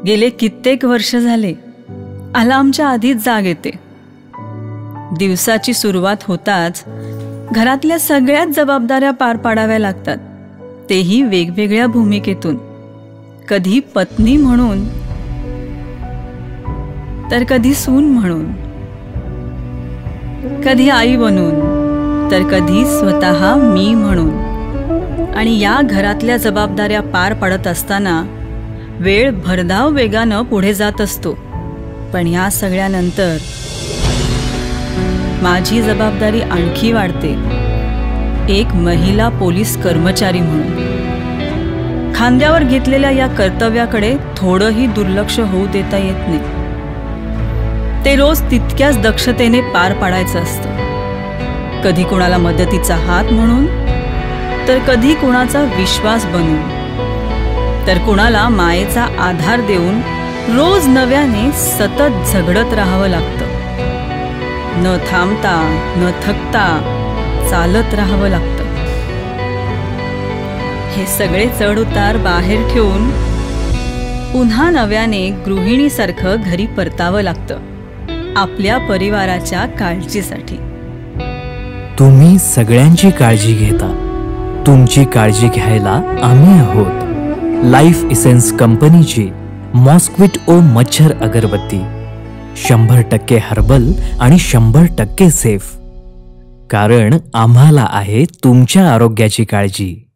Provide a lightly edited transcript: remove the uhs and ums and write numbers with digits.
गेले कित्येक वर्ष झाले अलार्मच्या आधीच जाग येते. दिवसाची सुरुवात होताच घरातल्या सगळ्याच जबाबदाऱ्या पार पाडाव्या लागतात, तेही वेगवेगळ्या भूमिकेतून. कधी पत्नी म्हणून, तर कधी सून म्हणून, कधी आई बनून, तर कधी स्वतः मी म्हणून. आणि या घरातल्या जबाबदाऱ्या पार पाडत असताना वेळ भरधाव वेगानं पुढे जात असतो. पण या सगळ्यानंतर माझी जबाबदारी आणखी वाढते, एक महिला पोलीस कर्मचारी म्हणून. खांद्यावर घेतलेल्या या कर्तव्याकडे थोडंही दुर्लक्ष होऊ देता येत नाही. ते रोज तितक्याच दक्षतेने पार पाडायचं असतं. कधी कोणाला मदतीचा हात म्हणून, तर कधी कोणाचा विश्वास बनून, तर कोणाला मायेचा आधार देऊन रोज नव्याने सतत झगडत राहावं लागतं. न थांबता न थकता चालत राहावं लागतं. हे सगळे चढउतार बाहेर ठेवून पुन्हा नव्याने गृहिणीसारखं घरी परतावं लागतं, आपल्या परिवाराच्या काळजीसाठी. तुम्ही सगळ्यांची काळजी घेता, तुमची काळजी घ्यायला आम्ही आहोत. लाईफ इसेन्स कंपनीची मॉस्क्विटो मच्छर अगरबत्ती 100% हर्बल आणि 100% सेफ. कारण आम्हाला आहे तुमच्या आरोग्याची काळजी.